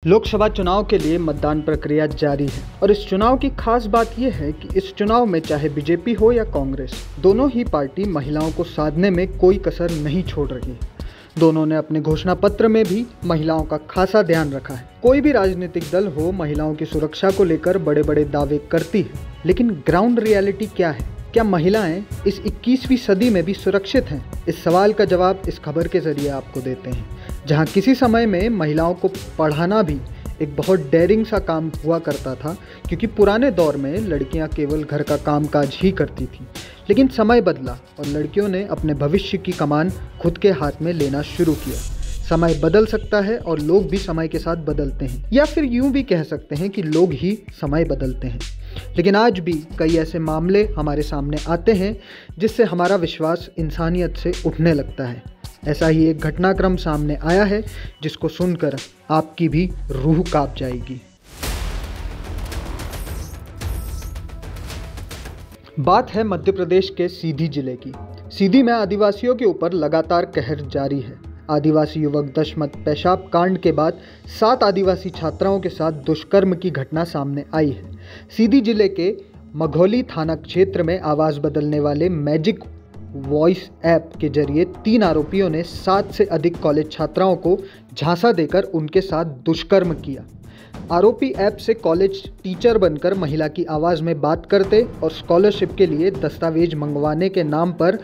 लोकसभा चुनाव के लिए मतदान प्रक्रिया जारी है और इस चुनाव की खास बात यह है कि इस चुनाव में चाहे बीजेपी हो या कांग्रेस, दोनों ही पार्टी महिलाओं को साधने में कोई कसर नहीं छोड़ रही है। दोनों ने अपने घोषणा पत्र में भी महिलाओं का खासा ध्यान रखा है। कोई भी राजनीतिक दल हो, महिलाओं की सुरक्षा को लेकर बड़े बड़े दावे करती है, लेकिन ग्राउंड रियलिटी क्या है? क्या महिलाएं इस 21वीं सदी में भी सुरक्षित हैं? इस सवाल का जवाब इस खबर के जरिए आपको देते हैं, जहां किसी समय में महिलाओं को पढ़ाना भी एक बहुत डेयरिंग सा काम हुआ करता था, क्योंकि पुराने दौर में लड़कियां केवल घर का कामकाज ही करती थीं। लेकिन समय बदला और लड़कियों ने अपने भविष्य की कमान खुद के हाथ में लेना शुरू किया। समय बदल सकता है और लोग भी समय के साथ बदलते हैं, या फिर यूं भी कह सकते हैं कि लोग ही समय बदलते हैं। लेकिन आज भी कई ऐसे मामले हमारे सामने आते हैं जिससे हमारा विश्वास इंसानियत से उठने लगता है। ऐसा ही एक घटनाक्रम सामने आया है जिसको सुनकर आपकी भी रूह कांप जाएगी। बात है मध्य प्रदेश के सीधी जिले की। सीधी में आदिवासियों के ऊपर लगातार कहर जारी है। आदिवासी युवक दशमत पेशाब कांड के बाद 7 आदिवासी छात्राओं के साथ दुष्कर्म की घटना सामने आई है। सीधी जिले के मघौली थाना क्षेत्र में आवाज़ बदलने वाले मैजिक वॉइस ऐप के जरिए 3 आरोपियों ने 7 से अधिक कॉलेज छात्राओं को झांसा देकर उनके साथ दुष्कर्म किया। आरोपी ऐप से कॉलेज टीचर बनकर महिला की आवाज़ में बात करते और स्कॉलरशिप के लिए दस्तावेज मंगवाने के नाम पर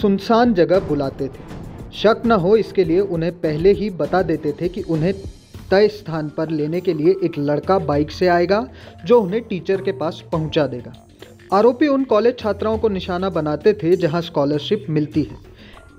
सुनसान जगह बुलाते थे। शक न हो इसके लिए उन्हें पहले ही बता देते थे कि उन्हें तय स्थान पर लेने के लिए एक लड़का बाइक से आएगा जो उन्हें टीचर के पास पहुंचा देगा। आरोपी उन कॉलेज छात्राओं को निशाना बनाते थे जहां स्कॉलरशिप मिलती है।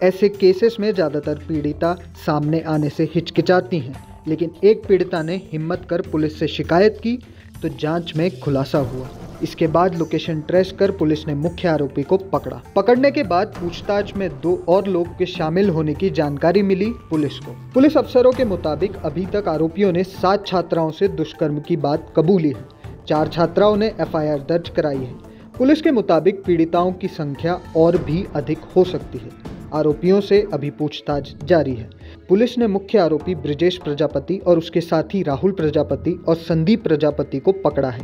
ऐसे केसेस में ज़्यादातर पीड़िता सामने आने से हिचकिचाती हैं, लेकिन एक पीड़िता ने हिम्मत कर पुलिस से शिकायत की तो जांच में खुलासा हुआ। इसके बाद लोकेशन ट्रेस कर पुलिस ने मुख्य आरोपी को पकड़ा। पकड़ने के बाद पूछताछ में 2 और लोग के शामिल होने की जानकारी मिली पुलिस को। पुलिस अफसरों के मुताबिक अभी तक आरोपियों ने 7 छात्राओं से दुष्कर्म की बात कबूली है। 4 छात्राओं ने FIR दर्ज कराई है। पुलिस के मुताबिक पीड़िताओं की संख्या और भी अधिक हो सकती है। आरोपियों से अभी पूछताछ जारी है। पुलिस ने मुख्य आरोपी ब्रिजेश प्रजापति और उसके साथी राहुल प्रजापति और संदीप प्रजापति को पकड़ा है।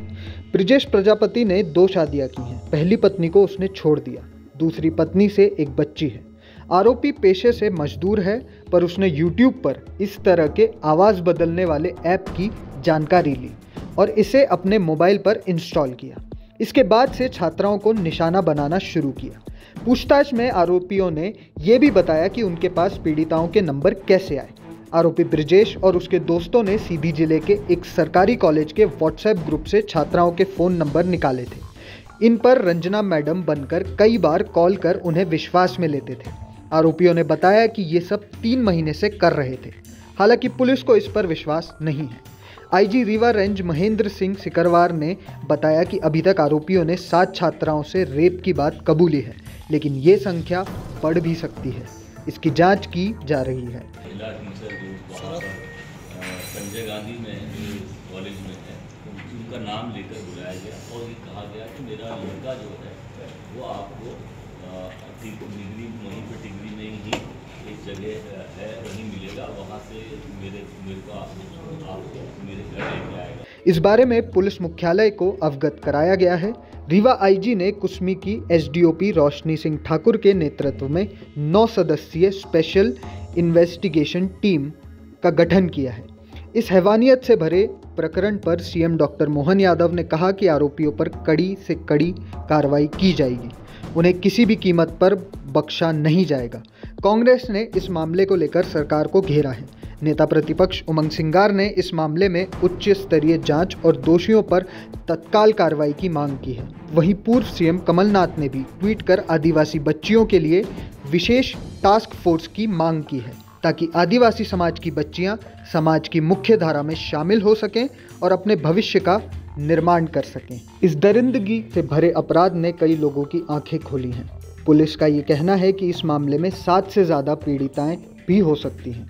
ब्रिजेश प्रजापति ने 2 शादियां की हैं। पहली पत्नी को उसने छोड़ दिया, दूसरी पत्नी से एक बच्ची है। आरोपी पेशे से मजदूर है, पर उसने YouTube पर इस तरह के आवाज़ बदलने वाले ऐप की जानकारी ली और इसे अपने मोबाइल पर इंस्टॉल किया। इसके बाद से छात्राओं को निशाना बनाना शुरू किया। पूछताछ में आरोपियों ने यह भी बताया कि उनके पास पीड़िताओं के नंबर कैसे आए। आरोपी ब्रिजेश और उसके दोस्तों ने सीधी जिले के एक सरकारी कॉलेज के WhatsApp ग्रुप से छात्राओं के फ़ोन नंबर निकाले थे। इन पर रंजना मैडम बनकर कई बार कॉल कर उन्हें विश्वास में लेते थे। आरोपियों ने बताया कि ये सब 3 महीने से कर रहे थे। हालांकि पुलिस को इस पर विश्वास नहीं है। IG रीवा रेंज महेंद्र सिंह सिकरवार ने बताया कि अभी तक आरोपियों ने 7 छात्राओं से रेप की बात कबूली है, लेकिन ये संख्या बढ़ भी सकती है। इसकी जांच की जा रही है। महिला टीचर जो वहाँ पर संजय गांधी में जो कॉलेज में है, उनका नाम लेकर बुलाया गया और ये कहा गया कि मेरा लड़का जो है वो आपको डिग्री वहीं पर डिग्री में ही एक जगह है वहीं मिलेगा, वहाँ से मेरे को आपको मेरे घर लेके आएगा। इस बारे में पुलिस मुख्यालय को अवगत कराया गया है। रीवा IG ने कुसमी की SDOP रोशनी सिंह ठाकुर के नेतृत्व में 9 सदस्यीय स्पेशल इन्वेस्टिगेशन टीम का गठन किया है। इस हैवानियत से भरे प्रकरण पर CM डॉक्टर मोहन यादव ने कहा कि आरोपियों पर कड़ी से कड़ी कार्रवाई की जाएगी। उन्हें किसी भी कीमत पर बख्शा नहीं जाएगा। कांग्रेस ने इस मामले को लेकर सरकार को घेरा है। नेता प्रतिपक्ष उमंग सिंगार ने इस मामले में उच्च स्तरीय जांच और दोषियों पर तत्काल कार्रवाई की मांग की है। वहीं पूर्व CM कमलनाथ ने भी ट्वीट कर आदिवासी बच्चियों के लिए विशेष टास्क फोर्स की मांग की है, ताकि आदिवासी समाज की बच्चियां समाज की मुख्य धारा में शामिल हो सकें और अपने भविष्य का निर्माण कर सकें। इस दरिंदगी से भरे अपराध ने कई लोगों की आंखें खोली हैं। पुलिस का ये कहना है कि इस मामले में 7 से ज़्यादा पीड़िताएं भी हो सकती हैं।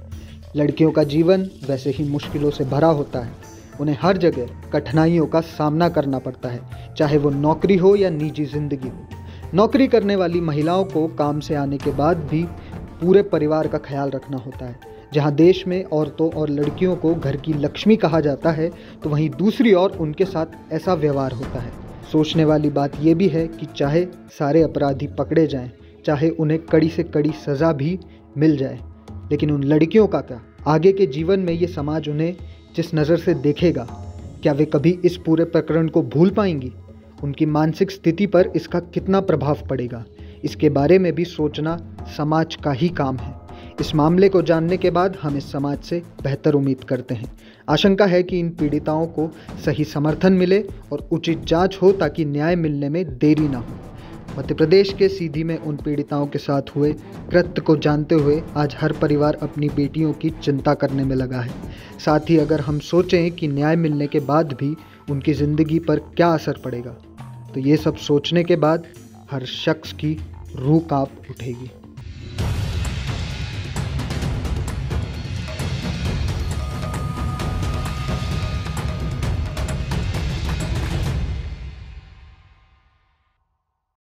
लड़कियों का जीवन वैसे ही मुश्किलों से भरा होता है। उन्हें हर जगह कठिनाइयों का सामना करना पड़ता है, चाहे वो नौकरी हो या निजी जिंदगी हो। नौकरी करने वाली महिलाओं को काम से आने के बाद भी पूरे परिवार का ख्याल रखना होता है, जहां देश में औरतों और लड़कियों को घर की लक्ष्मी कहा जाता है, तो वहीं दूसरी ओर उनके साथ ऐसा व्यवहार होता है। सोचने वाली बात यह भी है कि चाहे सारे अपराधी पकड़े जाएं, चाहे उन्हें कड़ी से कड़ी सज़ा भी मिल जाए, लेकिन उन लड़कियों का क्या? आगे के जीवन में ये समाज उन्हें जिस नज़र से देखेगा, क्या वे कभी इस पूरे प्रकरण को भूल पाएंगी? उनकी मानसिक स्थिति पर इसका कितना प्रभाव पड़ेगा, इसके बारे में भी सोचना समाज का ही काम है। इस मामले को जानने के बाद हम इस समाज से बेहतर उम्मीद करते हैं। आशंका है कि इन पीड़िताओं को सही समर्थन मिले और उचित जांच हो ताकि न्याय मिलने में देरी ना हो। मध्य प्रदेश के सीधी में उन पीड़िताओं के साथ हुए कृत्य को जानते हुए आज हर परिवार अपनी बेटियों की चिंता करने में लगा है। साथ ही अगर हम सोचें कि न्याय मिलने के बाद भी उनकी ज़िंदगी पर क्या असर पड़ेगा, तो ये सब सोचने के बाद हर शख्स की रूह कांप उठेगी।